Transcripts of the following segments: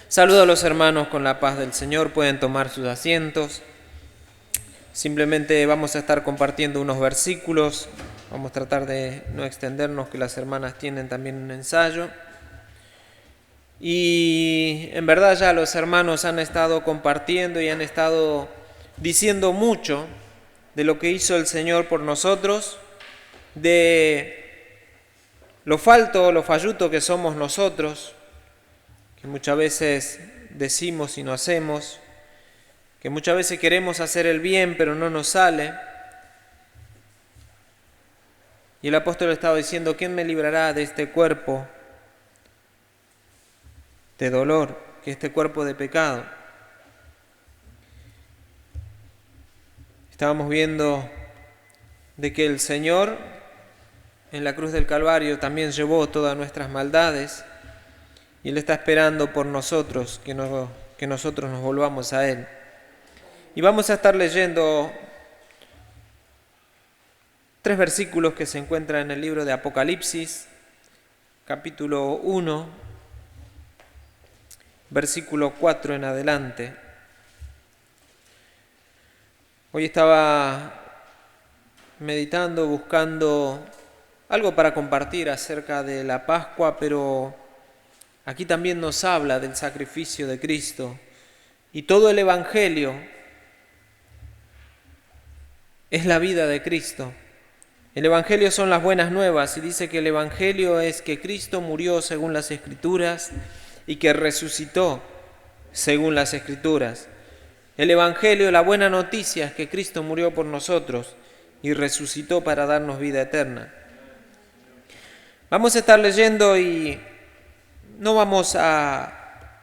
Saludo a los hermanos con la paz del Señor, pueden tomar sus asientos. Simplemente vamos a estar compartiendo unos versículos, vamos a tratar de no extendernos, que las hermanas tienen también un ensayo. Y en verdad ya los hermanos han estado compartiendo y han estado diciendo mucho de lo que hizo el Señor por nosotros, de lo falto, lo falluto que somos nosotros, que muchas veces decimos y no hacemos, que muchas veces queremos hacer el bien pero no nos sale. Y el apóstol estaba diciendo: ¿quién me librará de este cuerpo de dolor, que este cuerpo de pecado? Estábamos viendo de que el Señor en la cruz del Calvario también llevó todas nuestras maldades y Él está esperando por nosotros que nosotros nos volvamos a Él. Y vamos a estar leyendo 3 versículos que se encuentran en el libro de Apocalipsis, capítulo 1, versículo 4 en adelante. Hoy estaba meditando, buscando algo para compartir acerca de la Pascua, pero aquí también nos habla del sacrificio de Cristo. Y todo el Evangelio es la vida de Cristo. El Evangelio son las buenas nuevas, y dice que el Evangelio es que Cristo murió según las Escrituras y que resucitó según las Escrituras. El Evangelio, la buena noticia, es que Cristo murió por nosotros y resucitó para darnos vida eterna. Vamos a estar leyendo y no vamos a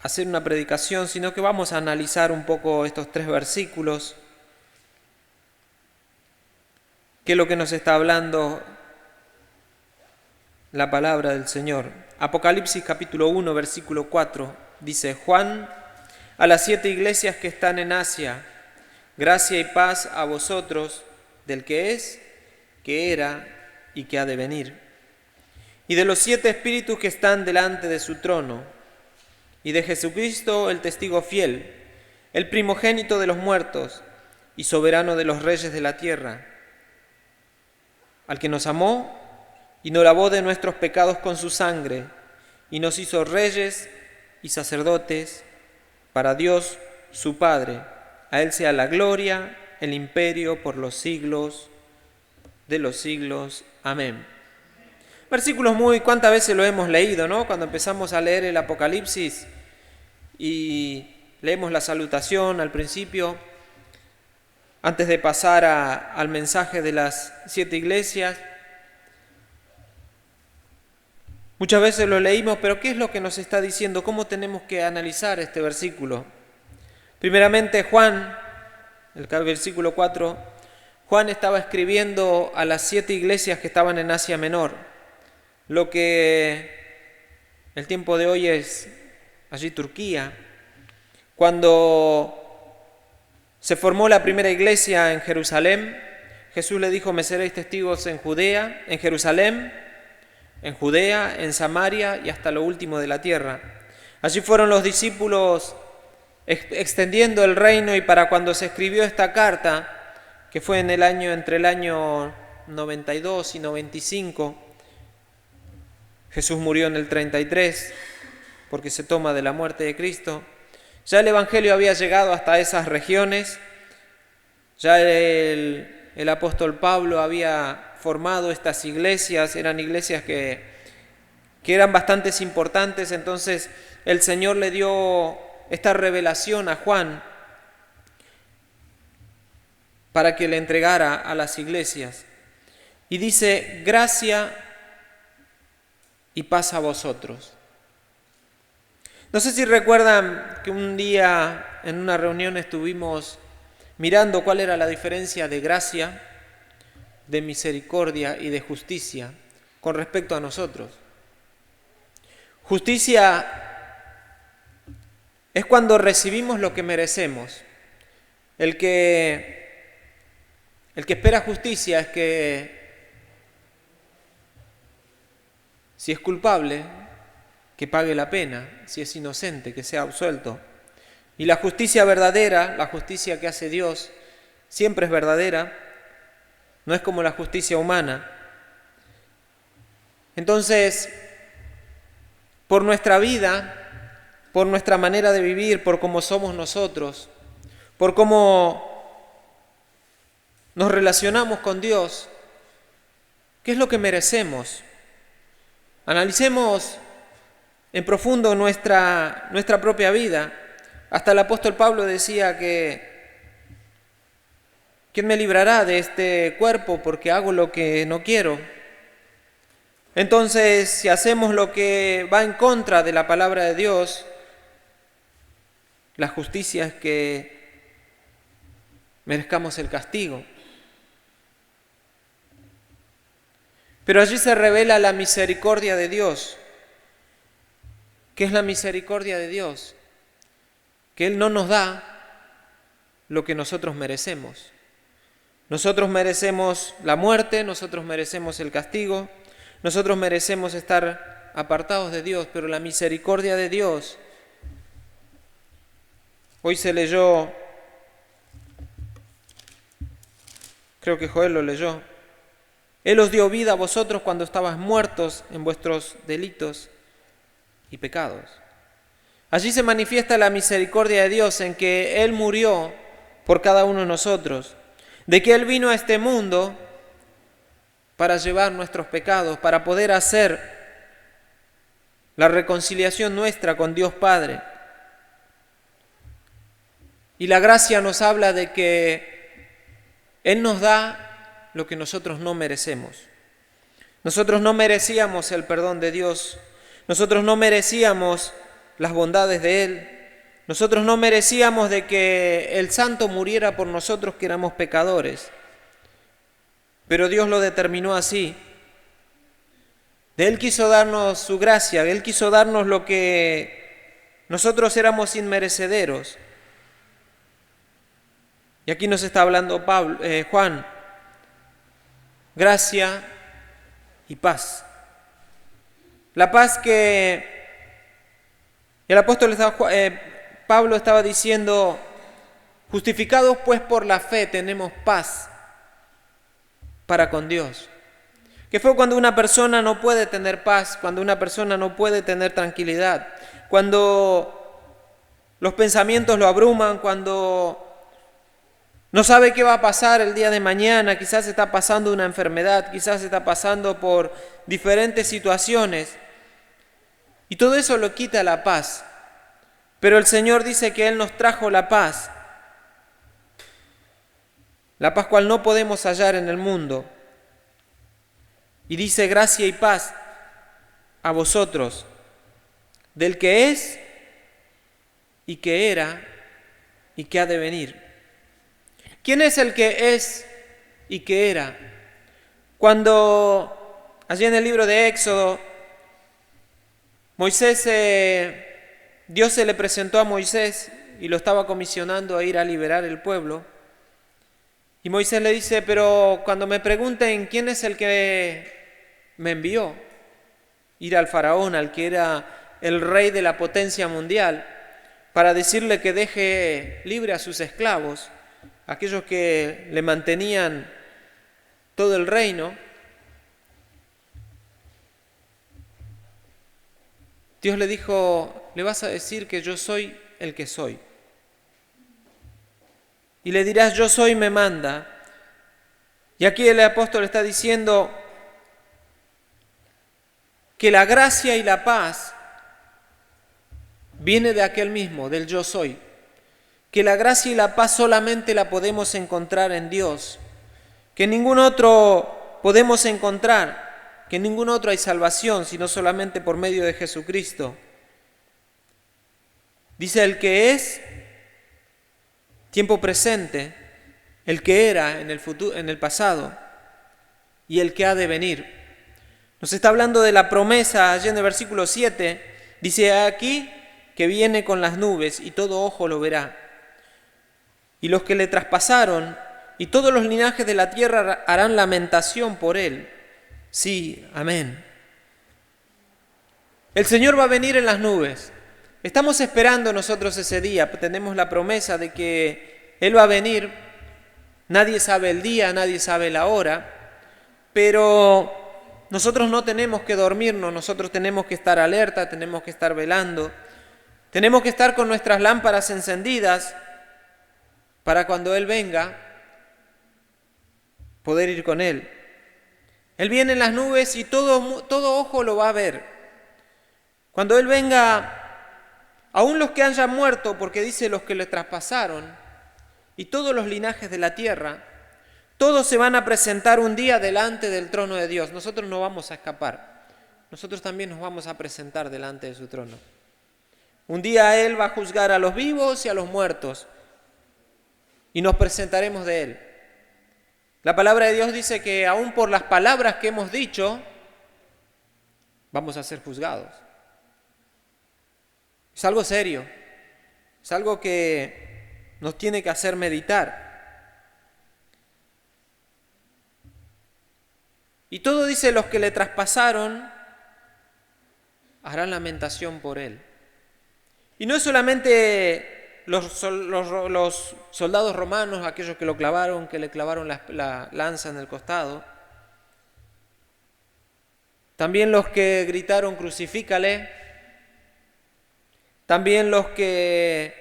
hacer una predicación, sino que vamos a analizar un poco estos 3 versículos. ¿Qué es lo que nos está hablando la palabra del Señor? Apocalipsis capítulo 1, versículo 4, dice: Juan, a las 7 iglesias que están en Asia, gracia y paz a vosotros, del que es, que era y que ha de venir, y de los 7 espíritus que están delante de su trono, y de Jesucristo el testigo fiel, el primogénito de los muertos y soberano de los reyes de la tierra, al que nos amó y nos lavó de nuestros pecados con su sangre, y nos hizo reyes y sacerdotes para Dios su Padre. A Él sea la gloria, el imperio por los siglos de los siglos. Amén. Versículos ¿cuántas veces lo hemos leído, no? Cuando empezamos a leer el Apocalipsis y leemos la salutación al principio, antes de pasar al mensaje de las 7 iglesias. Muchas veces lo leímos, pero ¿qué es lo que nos está diciendo? ¿Cómo tenemos que analizar este versículo? Primeramente, Juan, el versículo 4, Juan estaba escribiendo a las 7 iglesias que estaban en Asia Menor, lo que el tiempo de hoy es allí Turquía. Cuando se formó la primera iglesia en Jerusalén, Jesús le dijo: me seréis testigos en Judea, en Jerusalén, en Judea, en Samaria y hasta lo último de la tierra. Allí fueron los discípulos extendiendo el reino, y para cuando se escribió esta carta, que fue entre el año 92 y 95, Jesús murió en el 33, porque se toma de la muerte de Cristo. Ya el Evangelio había llegado hasta esas regiones, ya el apóstol Pablo había formado estas iglesias, eran iglesias que eran bastante importantes. Entonces el Señor le dio esta revelación a Juan para que le entregara a las iglesias. Y dice: gracia y paz a vosotros. No sé si recuerdan que un día en una reunión estuvimos mirando cuál era la diferencia de gracia, de misericordia y de justicia con respecto a nosotros. Justicia es cuando recibimos lo que merecemos. El que espera justicia es que, si es culpable, que pague la pena, si es inocente, que sea absuelto. Y la justicia verdadera, la justicia que hace Dios, siempre es verdadera, no es como la justicia humana. Entonces, por nuestra vida, por nuestra manera de vivir, por cómo somos nosotros, por cómo nos relacionamos con Dios, ¿qué es lo que merecemos? Analicemos en profundo nuestra propia vida. Hasta el apóstol Pablo decía que ¿quién me librará de este cuerpo porque hago lo que no quiero? Entonces, si hacemos lo que va en contra de la palabra de Dios, la justicia es que merezcamos el castigo. Pero allí se revela la misericordia de Dios. ¿Qué es la misericordia de Dios? Que Él no nos da lo que nosotros merecemos. Nosotros merecemos la muerte, nosotros merecemos el castigo, nosotros merecemos estar apartados de Dios, pero la misericordia de Dios, hoy se leyó, creo que Joel lo leyó, Él os dio vida a vosotros cuando estabais muertos en vuestros delitos y pecados. Allí se manifiesta la misericordia de Dios en que Él murió por cada uno de nosotros, de que Él vino a este mundo para llevar nuestros pecados, para poder hacer la reconciliación nuestra con Dios Padre. Y la gracia nos habla de que Él nos da lo que nosotros no merecemos. Nosotros no merecíamos el perdón de Dios, nosotros no merecíamos las bondades de Él, nosotros no merecíamos de que el Santo muriera por nosotros que éramos pecadores, pero Dios lo determinó así. De Él quiso darnos su gracia, Él quiso darnos lo que nosotros éramos inmerecederos. Y aquí nos está hablando Juan, gracia y paz. La paz que el apóstol Pablo estaba diciendo, justificados pues por la fe tenemos paz para con Dios. Que fue cuando una persona no puede tener paz, cuando una persona no puede tener tranquilidad, cuando los pensamientos lo abruman, cuando no sabe qué va a pasar el día de mañana, quizás está pasando una enfermedad, quizás está pasando por diferentes situaciones. Y todo eso lo quita la paz. Pero el Señor dice que Él nos trajo la paz cual no podemos hallar en el mundo. Y dice gracia y paz a vosotros, del que es y que era y que ha de venir. ¿Quién es el que es y que era? Cuando allí en el libro de Éxodo, Dios se le presentó a Moisés y lo estaba comisionando a ir a liberar el pueblo. Y Moisés le dice, pero cuando me pregunten quién es el que me envió, ir al faraón, al que era el rey de la potencia mundial, para decirle que deje libre a sus esclavos, aquellos que le mantenían todo el reino, Dios le dijo, le vas a decir que yo soy el que soy. Y le dirás, yo soy, me manda. Y aquí el apóstol está diciendo que la gracia y la paz viene de aquel mismo, del yo soy. Que la gracia y la paz solamente la podemos encontrar en Dios. Que en ningún otro podemos encontrar, que en ningún otro hay salvación, sino solamente por medio de Jesucristo. Dice el que es, tiempo presente, el que era en el futuro, en el pasado, y el que ha de venir. Nos está hablando de la promesa allí en el versículo 7. Dice aquí que viene con las nubes y todo ojo lo verá. Y los que le traspasaron y todos los linajes de la tierra harán lamentación por él. Sí, amén. El Señor va a venir en las nubes. Estamos esperando nosotros ese día, tenemos la promesa de que Él va a venir. Nadie sabe el día, nadie sabe la hora, pero nosotros no tenemos que dormirnos, nosotros tenemos que estar alerta, tenemos que estar velando, tenemos que estar con nuestras lámparas encendidas para cuando Él venga poder ir con Él. Él viene en las nubes y todo ojo lo va a ver. Cuando Él venga, aún los que hayan muerto, porque dice los que le traspasaron, y todos los linajes de la tierra, todos se van a presentar un día delante del trono de Dios. Nosotros no vamos a escapar. Nosotros también nos vamos a presentar delante de su trono. Un día Él va a juzgar a los vivos y a los muertos, y nos presentaremos de Él. La palabra de Dios dice que aún por las palabras que hemos dicho, vamos a ser juzgados. Es algo serio, es algo que nos tiene que hacer meditar. Y todo dice, los que le traspasaron harán lamentación por Él. Y no es solamente los soldados romanos, aquellos que lo clavaron, que le clavaron la lanza en el costado. También los que gritaron crucifícale. También los que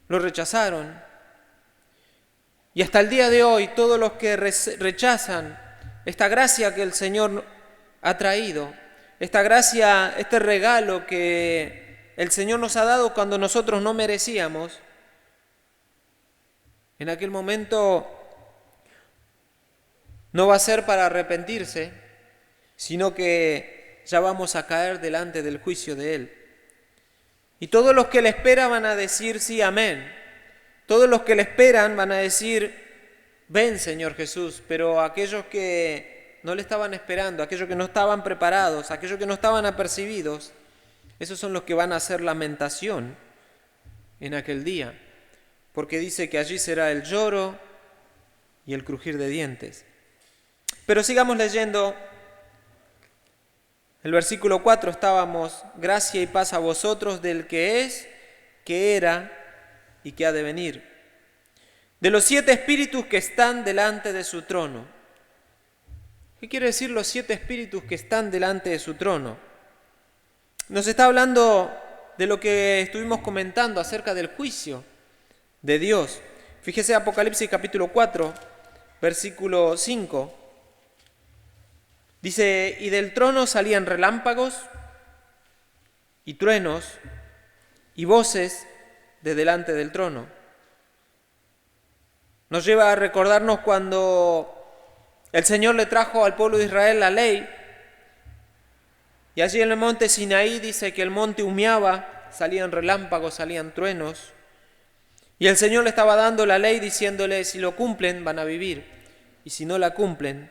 lo rechazaron. Y hasta el día de hoy, todos los que rechazan esta gracia que el Señor ha traído, esta gracia, este regalo que el Señor nos ha dado cuando nosotros no merecíamos, en aquel momento no va a ser para arrepentirse, sino que ya vamos a caer delante del juicio de Él. Y todos los que le esperan van a decir sí, amén. Todos los que le esperan van a decir, ven Señor Jesús, pero aquellos que no le estaban esperando, aquellos que no estaban preparados, aquellos que no estaban apercibidos, esos son los que van a hacer lamentación en aquel día, porque dice que allí será el lloro y el crujir de dientes. Pero sigamos leyendo. El versículo 4 estábamos, gracia y paz a vosotros del que es, que era y que ha de venir, de los 7 espíritus que están delante de su trono. ¿Qué quiere decir los 7 espíritus que están delante de su trono? Nos está hablando de lo que estuvimos comentando acerca del juicio de Dios. Fíjese Apocalipsis capítulo 4, versículo 5. Dice, y del trono salían relámpagos y truenos y voces de delante del trono. Nos lleva a recordarnos cuando el Señor le trajo al pueblo de Israel la ley, y allí en el monte Sinaí dice que el monte humeaba, salían relámpagos, salían truenos, y el Señor le estaba dando la ley diciéndole, si lo cumplen van a vivir, y si no la cumplen,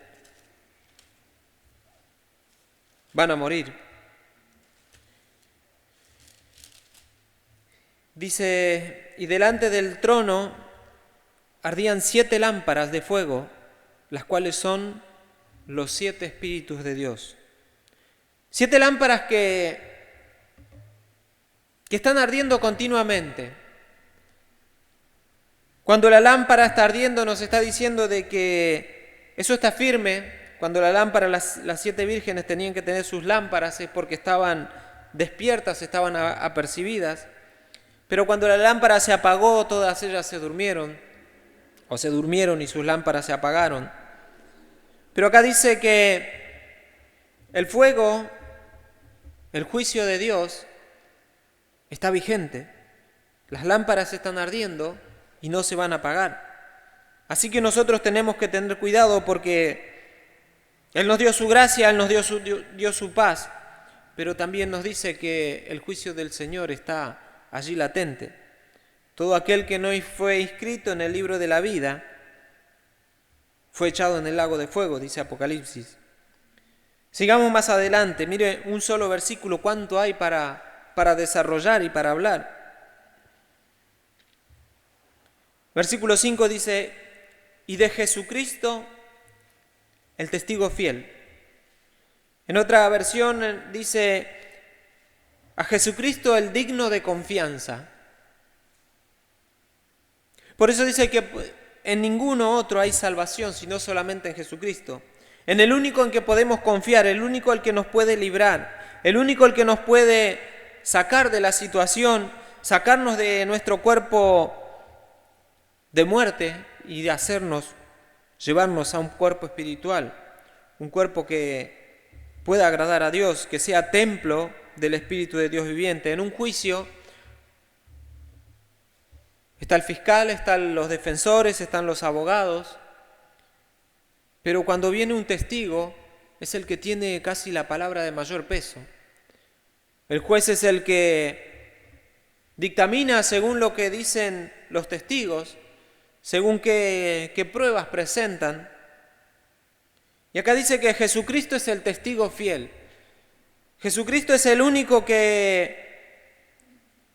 van a morir. Dice, y delante del trono ardían 7 lámparas de fuego, las cuales son los 7 espíritus de Dios. 7 lámparas que están ardiendo continuamente. Cuando la lámpara está ardiendo nos está diciendo de que eso está firme. Cuando la lámpara, las 7 vírgenes tenían que tener sus lámparas es porque estaban despiertas, estaban apercibidas. Pero cuando la lámpara se apagó, todas ellas se durmieron y sus lámparas se apagaron. Pero acá dice que el fuego, el juicio de Dios, está vigente. Las lámparas están ardiendo y no se van a apagar. Así que nosotros tenemos que tener cuidado porque Él nos dio su gracia, Él nos dio su paz, pero también nos dice que el juicio del Señor está allí latente. Todo aquel que no fue inscrito en el libro de la vida fue echado en el lago de fuego, dice Apocalipsis. Sigamos más adelante, mire un solo versículo, cuánto hay para desarrollar y para hablar. Versículo 5 dice, y de Jesucristo, el testigo fiel. En otra versión dice, a Jesucristo el digno de confianza. Por eso dice que en ninguno otro hay salvación, sino solamente en Jesucristo. En el único en que podemos confiar, el único el que nos puede librar, el único el que nos puede sacar de la situación, sacarnos de nuestro cuerpo de muerte y de llevarnos a un cuerpo espiritual, un cuerpo que pueda agradar a Dios, que sea templo del Espíritu de Dios viviente. En un juicio está el fiscal, están los defensores, están los abogados, pero cuando viene un testigo es el que tiene casi la palabra de mayor peso. El juez es el que dictamina según lo que dicen los testigos, según qué pruebas presentan. Y acá dice que Jesucristo es el testigo fiel. Jesucristo es el único que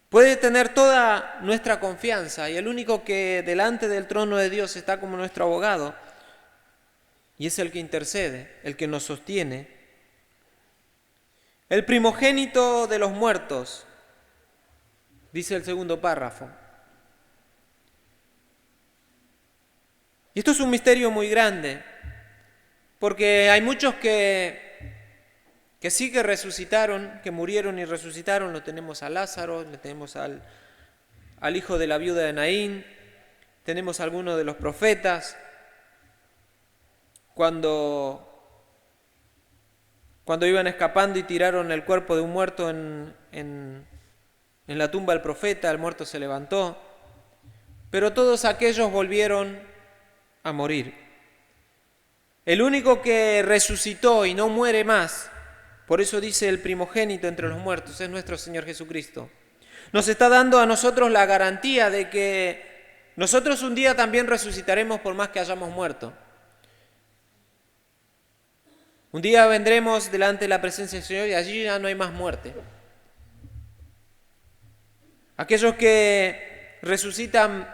puede tener toda nuestra confianza y el único que delante del trono de Dios está como nuestro abogado y es el que intercede, el que nos sostiene. El primogénito de los muertos, dice el segundo párrafo. Y esto es un misterio muy grande, porque hay muchos que sí que resucitaron, que murieron y resucitaron. Lo tenemos a Lázaro, le tenemos al hijo de la viuda de Naín, tenemos a algunos de los profetas. Cuando iban escapando y tiraron el cuerpo de un muerto en la tumba del profeta, el muerto se levantó, pero todos aquellos volvieron a morir. El único que resucitó y no muere más, por eso dice el primogénito entre los muertos, es nuestro Señor Jesucristo. Nos está dando a nosotros la garantía de que nosotros un día también resucitaremos por más que hayamos muerto. Un día vendremos delante de la presencia del Señor y allí ya no hay más muerte. Aquellos que resucitan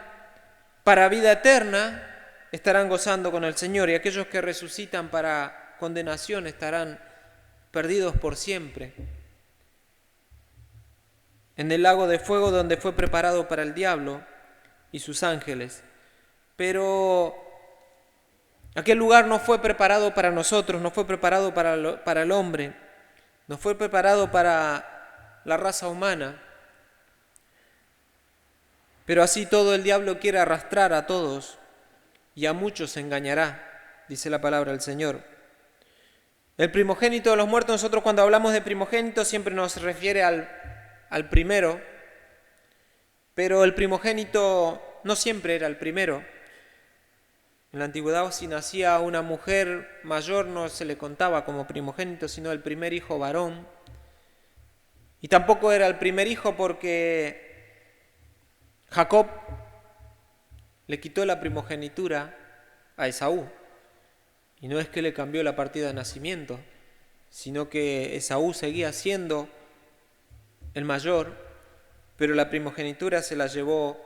para vida eterna estarán gozando con el Señor y aquellos que resucitan para condenación estarán perdidos por siempre en el lago de fuego donde fue preparado para el diablo y sus ángeles. Pero aquel lugar no fue preparado para nosotros, no fue preparado para el hombre, no fue preparado para la raza humana. Pero así todo el diablo quiere arrastrar a todos y a muchos engañará, dice la palabra del Señor. El primogénito de los muertos, nosotros cuando hablamos de primogénito siempre nos refiere al primero, pero el primogénito no siempre era el primero. En la antigüedad, si nacía una mujer mayor, no se le contaba como primogénito, sino el primer hijo varón. Y tampoco era el primer hijo porque Jacob le quitó la primogenitura a Esaú. Y no es que le cambió la partida de nacimiento, sino que Esaú seguía siendo el mayor, pero la primogenitura se la llevó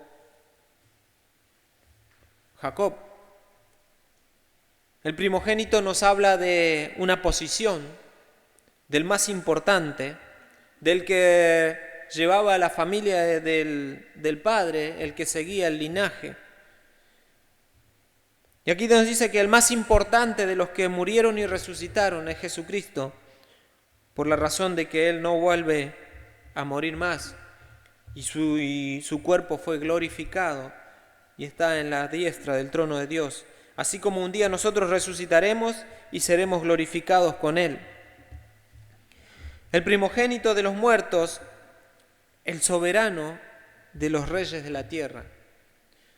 Jacob. El primogénito nos habla de una posición, del más importante, del que llevaba a la familia del padre, el que seguía el linaje. Y aquí nos dice que el más importante de los que murieron y resucitaron es Jesucristo, por la razón de que Él no vuelve a morir más y su cuerpo fue glorificado y está en la diestra del trono de Dios. Así como un día nosotros resucitaremos y seremos glorificados con Él. El primogénito de los muertos, el soberano de los reyes de la tierra.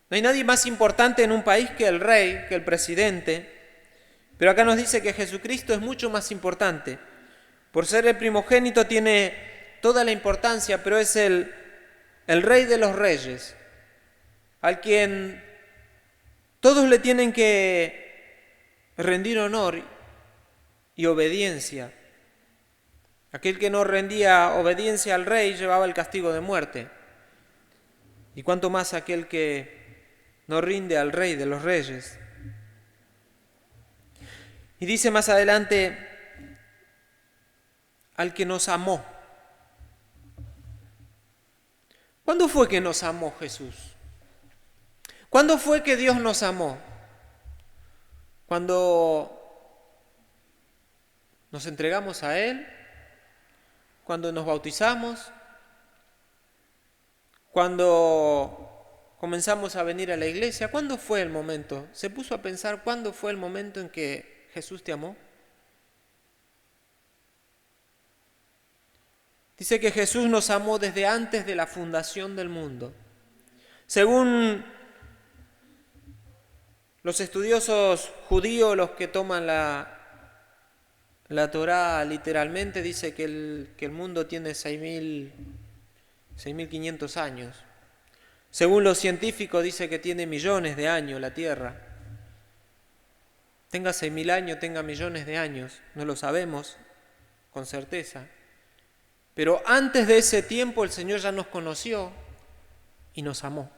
No hay nadie más importante en un país que el rey, que el presidente, pero acá nos dice que Jesucristo es mucho más importante. Por ser el primogénito tiene toda la importancia, pero es el rey de los reyes, al quien todos le tienen que rendir honor y obediencia. Aquel que no rendía obediencia al rey llevaba el castigo de muerte. Y cuánto más aquel que no rinde al Rey de los Reyes. Y dice más adelante, al que nos amó. ¿Cuándo fue que nos amó Jesús? ¿Cuándo fue que Dios nos amó? Cuando nos entregamos a Él, cuando nos bautizamos, cuando comenzamos a venir a la iglesia. ¿Cuándo fue el momento? ¿Se puso a pensar cuándo fue el momento en que Jesús te amó? Dice que Jesús nos amó desde antes de la fundación del mundo. Según los estudiosos judíos, los que toman la Torá literalmente, dice que el mundo tiene 6.500 años. Según los científicos, dice que tiene millones de años la Tierra. Tenga 6.000 años, tenga millones de años, no lo sabemos con certeza. Pero antes de ese tiempo el Señor ya nos conoció y nos amó.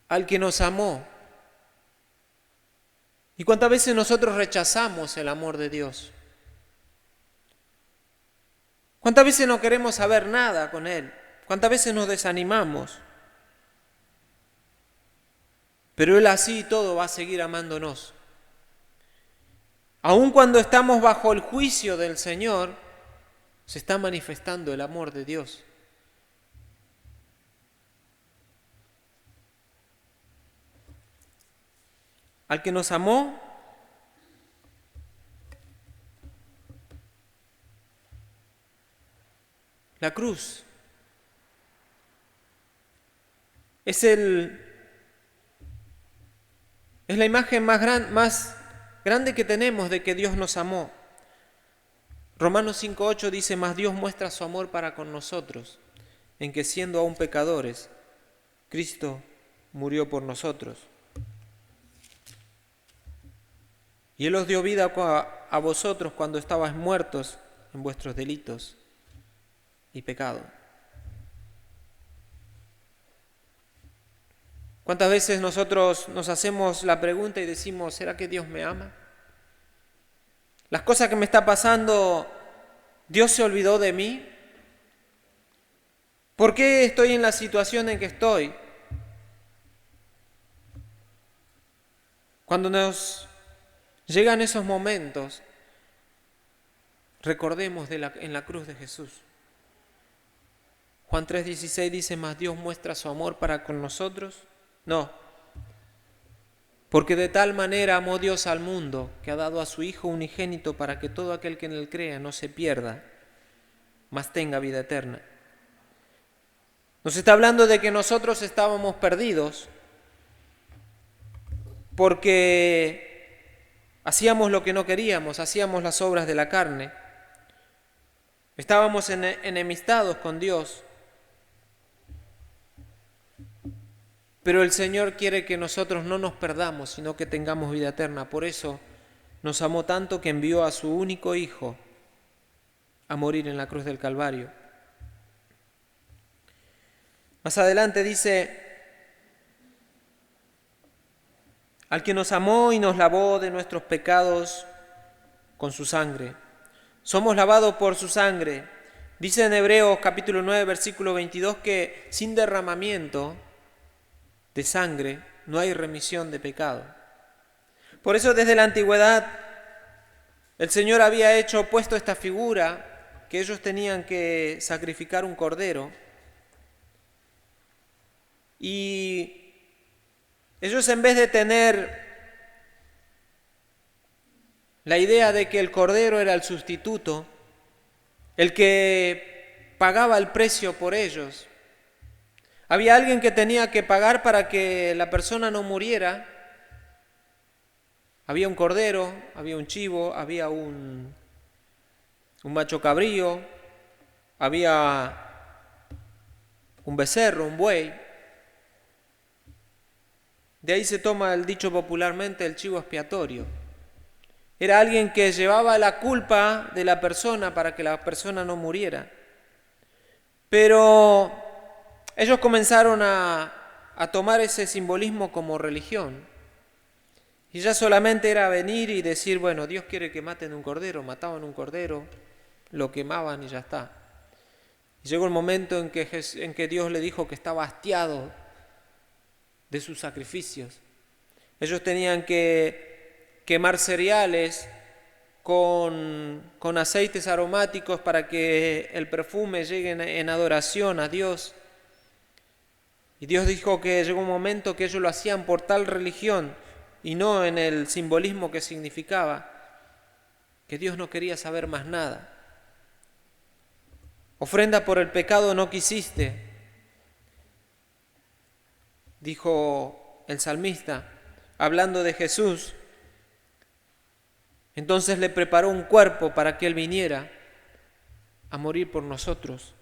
Al que nos amó. ¿Y cuántas veces nosotros rechazamos el amor de Dios? ¿Cuántas veces no queremos saber nada con Él? ¿Cuántas veces nos desanimamos? Pero Él así y todo va a seguir amándonos. Aun cuando estamos bajo el juicio del Señor, se está manifestando el amor de Dios. Al que nos amó, la cruz es la imagen más grande que tenemos de que Dios nos amó. Romanos 5:8 dice: mas Dios muestra su amor para con nosotros, en que siendo aún pecadores, Cristo murió por nosotros. Y Él os dio vida a vosotros cuando estabais muertos en vuestros delitos y pecado. ¿Cuántas veces nosotros nos hacemos la pregunta y decimos: ¿será que Dios me ama? Las cosas que me está pasando, ¿Dios se olvidó de mí? ¿Por qué estoy en la situación en que estoy? Cuando nos llegan esos momentos, recordemos en la cruz de Jesús. Juan 3:16 dice: mas Dios muestra su amor para con nosotros. No, porque de tal manera amó Dios al mundo, que ha dado a su Hijo unigénito para que todo aquel que en Él crea no se pierda, mas tenga vida eterna. Nos está hablando de que nosotros estábamos perdidos porque hacíamos lo que no queríamos, hacíamos las obras de la carne. Estábamos enemistados con Dios. Pero el Señor quiere que nosotros no nos perdamos, sino que tengamos vida eterna. Por eso nos amó tanto que envió a su único Hijo a morir en la cruz del Calvario. Más adelante dice: al que nos amó y nos lavó de nuestros pecados con su sangre. Somos lavados por su sangre. Dice en Hebreos capítulo 9, versículo 22 que sin derramamiento de sangre no hay remisión de pecado. Por eso desde la antigüedad el Señor había puesto esta figura que ellos tenían que sacrificar un cordero, y ellos, en vez de tener la idea de que el cordero era el sustituto, el que pagaba el precio por ellos, había alguien que tenía que pagar para que la persona no muriera. Había un cordero, había un chivo, había un macho cabrío, había un becerro, un buey. De ahí se toma el dicho popularmente el chivo expiatorio. Era alguien que llevaba la culpa de la persona para que la persona no muriera. Pero ellos comenzaron a tomar ese simbolismo como religión. Y ya solamente era venir y decir, bueno, Dios quiere que maten un cordero, mataban un cordero, lo quemaban y ya está. Y llegó el momento en que Dios le dijo que estaba hastiado de sus sacrificios. Ellos tenían que quemar cereales con aceites aromáticos para que el perfume llegue en adoración a Dios. Y Dios dijo que llegó un momento que ellos lo hacían por tal religión y no en el simbolismo que significaba, que Dios no quería saber más nada. Ofrenda por el pecado no quisiste, dijo el salmista, hablando de Jesús. Entonces le preparó un cuerpo para que Él viniera a morir por nosotros.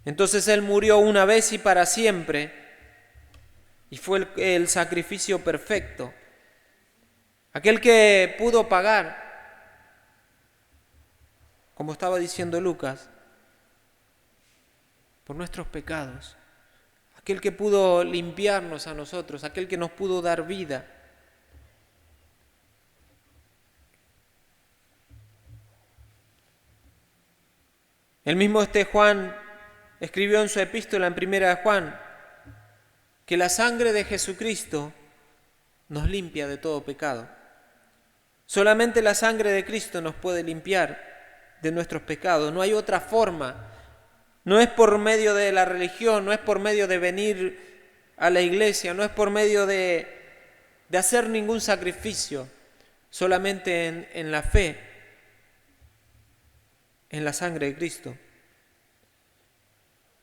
Entonces Él murió una vez y para siempre, y fue el sacrificio perfecto. Aquel que pudo pagar, como estaba diciendo Lucas, por nuestros pecados. Aquel que pudo limpiarnos a nosotros, aquel que nos pudo dar vida. El mismo Juan escribió en su epístola en 1 Juan que la sangre de Jesucristo nos limpia de todo pecado. Solamente la sangre de Cristo nos puede limpiar de nuestros pecados. No hay otra forma. No es por medio de la religión, no es por medio de venir a la iglesia, no es por medio de hacer ningún sacrificio. Solamente en la fe, en la sangre de Cristo.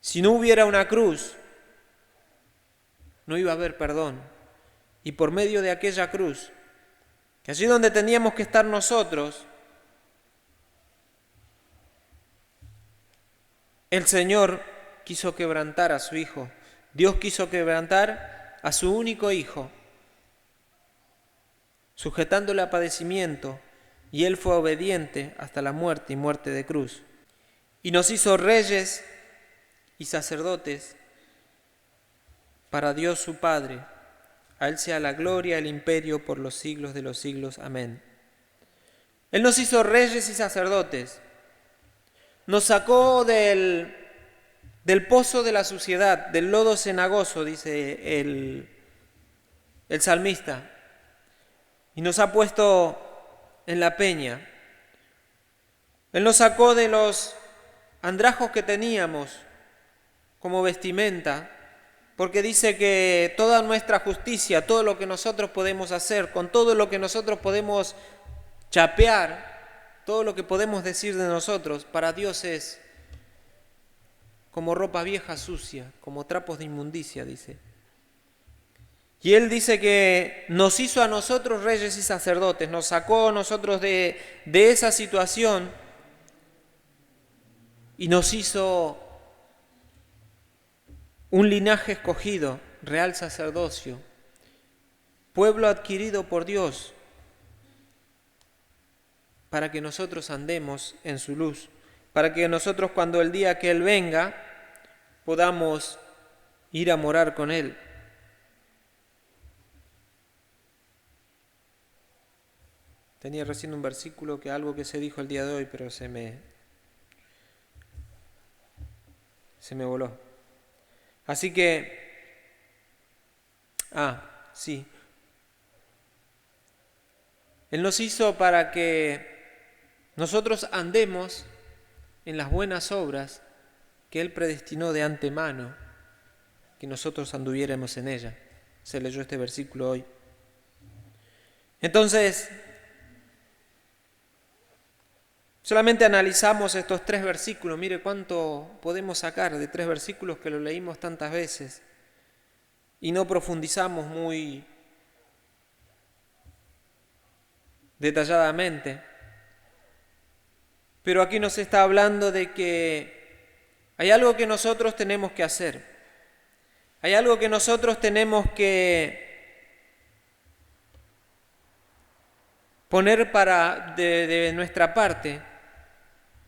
Si no hubiera una cruz, no iba a haber perdón. Y por medio de aquella cruz, que allí donde teníamos que estar nosotros, el Señor quiso quebrantar a su Hijo. Dios quiso quebrantar a su único Hijo, sujetándole a padecimiento, y Él fue obediente hasta la muerte y muerte de cruz. Y nos hizo reyes y sacerdotes para Dios su Padre. A Él sea la gloria, el imperio por los siglos de los siglos. Amén. Él nos hizo reyes y sacerdotes. Nos sacó del pozo de la suciedad, del lodo cenagoso, dice el salmista, y nos ha puesto en la peña. Él nos sacó de los andrajos que teníamos como vestimenta, porque dice que toda nuestra justicia, todo lo que nosotros podemos hacer, con todo lo que nosotros podemos chapear, todo lo que podemos decir de nosotros, para Dios es como ropa vieja sucia, como trapos de inmundicia, dice. Y Él dice que nos hizo a nosotros reyes y sacerdotes, nos sacó a nosotros de esa situación y nos hizo un linaje escogido, real sacerdocio, pueblo adquirido por Dios, para que nosotros andemos en su luz, para que nosotros cuando el día que Él venga podamos ir a morar con Él. Tenía recién un versículo que algo que se dijo el día de hoy, pero se me voló. Así que, sí. Él nos hizo para que nosotros andemos en las buenas obras que Él predestinó de antemano, que nosotros anduviéramos en ella. Se leyó este versículo hoy. Entonces, solamente analizamos estos 3 versículos. Mire cuánto podemos sacar de 3 versículos que lo leímos tantas veces y no profundizamos muy detalladamente. Pero aquí nos está hablando de que hay algo que nosotros tenemos que hacer. Hay algo que nosotros tenemos que poner de nuestra parte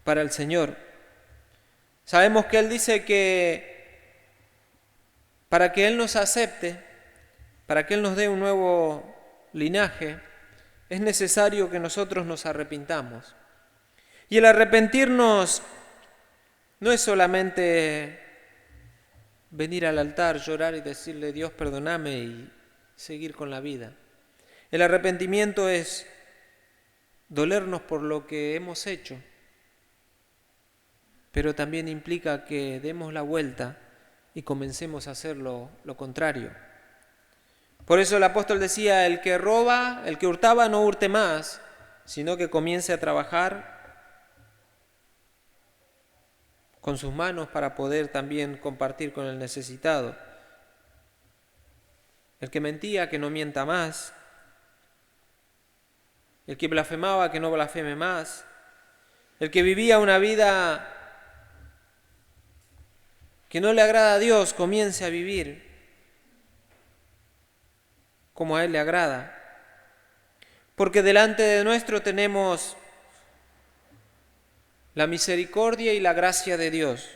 para el Señor. Sabemos que Él dice que para que Él nos acepte, para que Él nos dé un nuevo linaje, es necesario que nosotros nos arrepintamos. Y el arrepentirnos no es solamente venir al altar, llorar y decirle: Dios, perdóname, y seguir con la vida. El arrepentimiento es dolernos por lo que hemos hecho, pero también implica que demos la vuelta y comencemos a hacer lo contrario. Por eso el apóstol decía: el que roba, el que hurtaba, no hurte más, sino que comience a trabajar con sus manos para poder también compartir con el necesitado. El que mentía, que no mienta más. El que blasfemaba, que no blasfeme más. El que vivía una vida que no le agrada a Dios, comience a vivir como a Él le agrada. Porque delante de nuestro tenemos la misericordia y la gracia de Dios.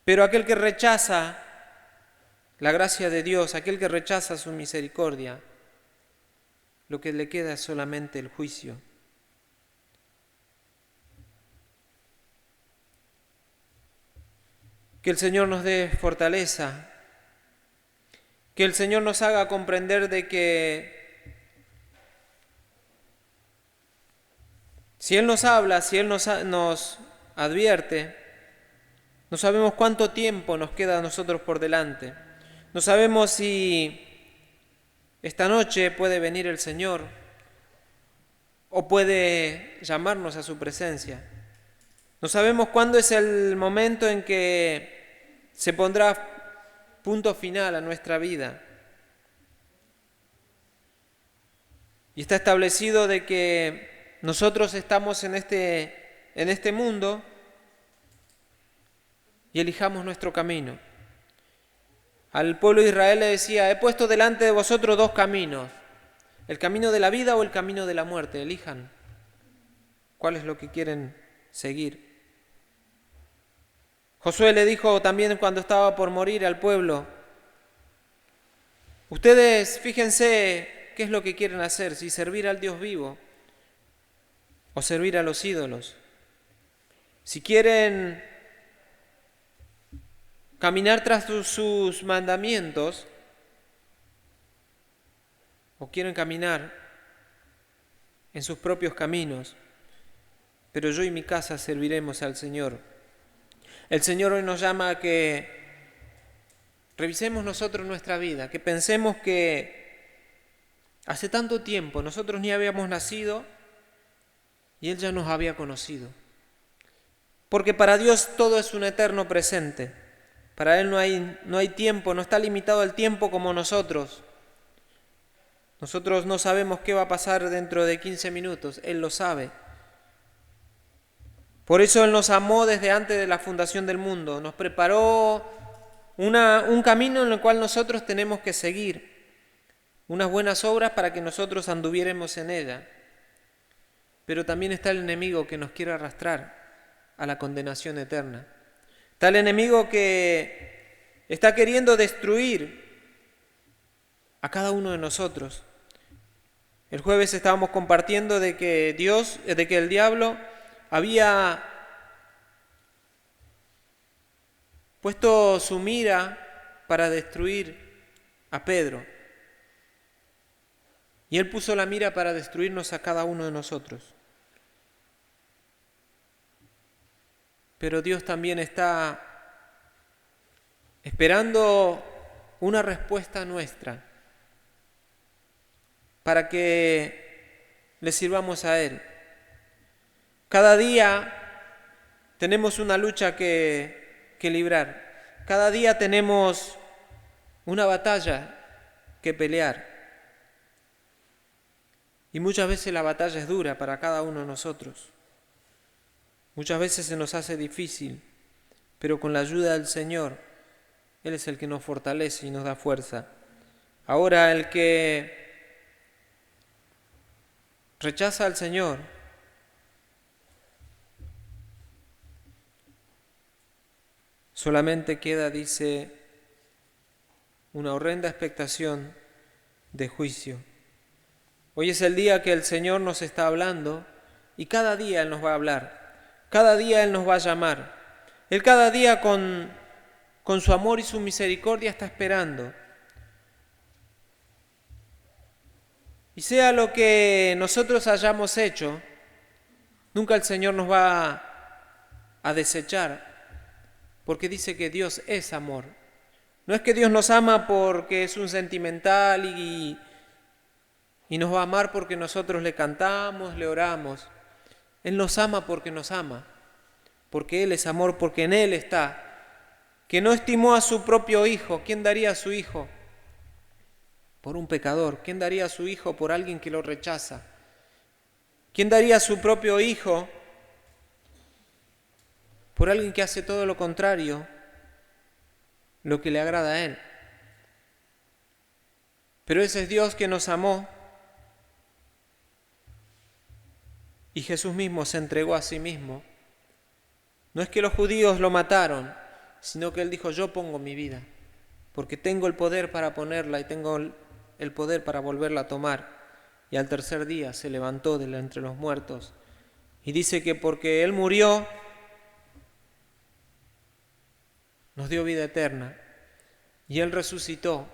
Pero aquel que rechaza la gracia de Dios, aquel que rechaza su misericordia, lo que le queda es solamente el juicio. Que el Señor nos dé fortaleza, que el Señor nos haga comprender de que si Él nos habla, si Él nos advierte, no sabemos cuánto tiempo nos queda a nosotros por delante. No sabemos si esta noche puede venir el Señor o puede llamarnos a su presencia. No sabemos cuándo es el momento en que se pondrá punto final a nuestra vida. Y está establecido de que nosotros estamos en este mundo y elijamos nuestro camino. Al pueblo de Israel le decía: he puesto delante de vosotros dos caminos, el camino de la vida o el camino de la muerte, elijan cuál es lo que quieren seguir. Josué le dijo también cuando estaba por morir al pueblo: ustedes fíjense qué es lo que quieren hacer, si servir al Dios vivo o servir a los ídolos. Si quieren caminar tras sus mandamientos o quieren caminar en sus propios caminos, pero yo y mi casa serviremos al Señor. El Señor hoy nos llama a que revisemos nosotros nuestra vida, que pensemos que hace tanto tiempo nosotros ni habíamos nacido y Él ya nos había conocido. Porque para Dios todo es un eterno presente. Para Él no hay tiempo, no está limitado el tiempo como nosotros. Nosotros no sabemos qué va a pasar dentro de 15 minutos, Él lo sabe. Por eso Él nos amó desde antes de la fundación del mundo, nos preparó un camino en el cual nosotros tenemos que seguir, unas buenas obras para que nosotros anduviéramos en ella. Pero también está el enemigo que nos quiere arrastrar a la condenación eterna. Está el enemigo que está queriendo destruir a cada uno de nosotros. El jueves estábamos compartiendo de que el diablo había puesto su mira para destruir a Pedro. Y él puso la mira para destruirnos a cada uno de nosotros. Pero Dios también está esperando una respuesta nuestra para que le sirvamos a Él. Cada día tenemos una lucha que librar. Cada día tenemos una batalla que pelear. Y muchas veces la batalla es dura para cada uno de nosotros. Muchas veces se nos hace difícil, pero con la ayuda del Señor, Él es el que nos fortalece y nos da fuerza. Ahora, el que rechaza al Señor solamente queda, dice, una horrenda expectación de juicio. Hoy es el día que el Señor nos está hablando y cada día Él nos va a hablar, cada día Él nos va a llamar. Él cada día con su amor y su misericordia está esperando. Y sea lo que nosotros hayamos hecho, nunca el Señor nos va a desechar, porque dice que Dios es amor. No es que Dios nos ama porque es un sentimental y nos va a amar porque nosotros le cantamos, le oramos. Él nos ama porque nos ama, porque Él es amor, porque en Él está. Que no estimó a su propio Hijo. ¿Quién daría a su Hijo por un pecador? ¿Quién daría a su Hijo por alguien que lo rechaza? ¿Quién daría a su propio Hijo por alguien que hace todo lo contrario, lo que le agrada a Él? Pero ese es Dios que nos amó y Jesús mismo se entregó a sí mismo. No es que los judíos lo mataron, sino que Él dijo: yo pongo mi vida, porque tengo el poder para ponerla y tengo el poder para volverla a tomar. Y al tercer día se levantó de entre los muertos. Y dice que porque Él murió, nos dio vida eterna. Y Él resucitó.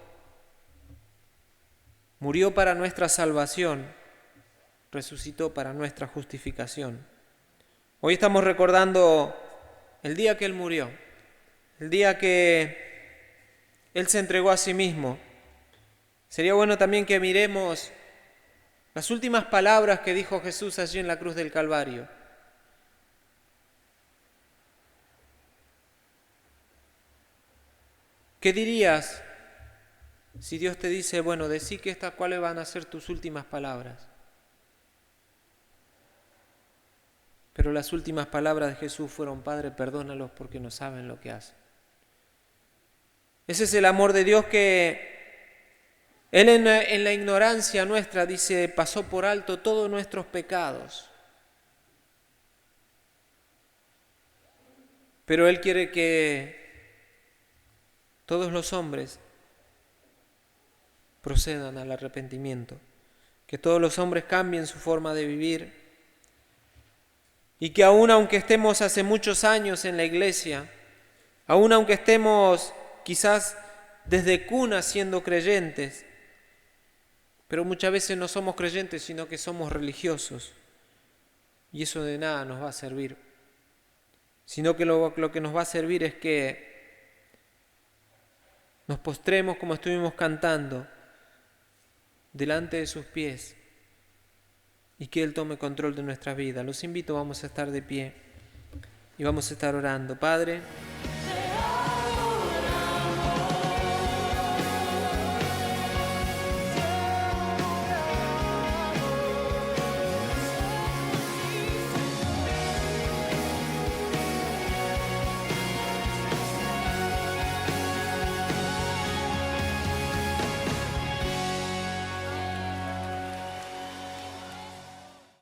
Murió para nuestra salvación, resucitó para nuestra justificación. Hoy estamos recordando el día que Él murió, el día que Él se entregó a sí mismo. Sería bueno también que miremos las últimas palabras que dijo Jesús allí en la cruz del Calvario. ¿Qué dirías si Dios te dice: bueno, decí que cuáles van a ser tus últimas palabras? Pero las últimas palabras de Jesús fueron: Padre, perdónalos porque no saben lo que hacen. Ese es el amor de Dios, que Él en la ignorancia nuestra, dice, pasó por alto todos nuestros pecados. Pero Él quiere que todos los hombres procedan al arrepentimiento, que todos los hombres cambien su forma de vivir y que aun aunque estemos hace muchos años en la iglesia, aun aunque estemos quizás desde cuna siendo creyentes, pero muchas veces no somos creyentes sino que somos religiosos, y eso de nada nos va a servir, sino que lo que nos va a servir es que nos postremos como estuvimos cantando delante de sus pies y que Él tome control de nuestra vida. Los invito, vamos a estar de pie y vamos a estar orando. Padre,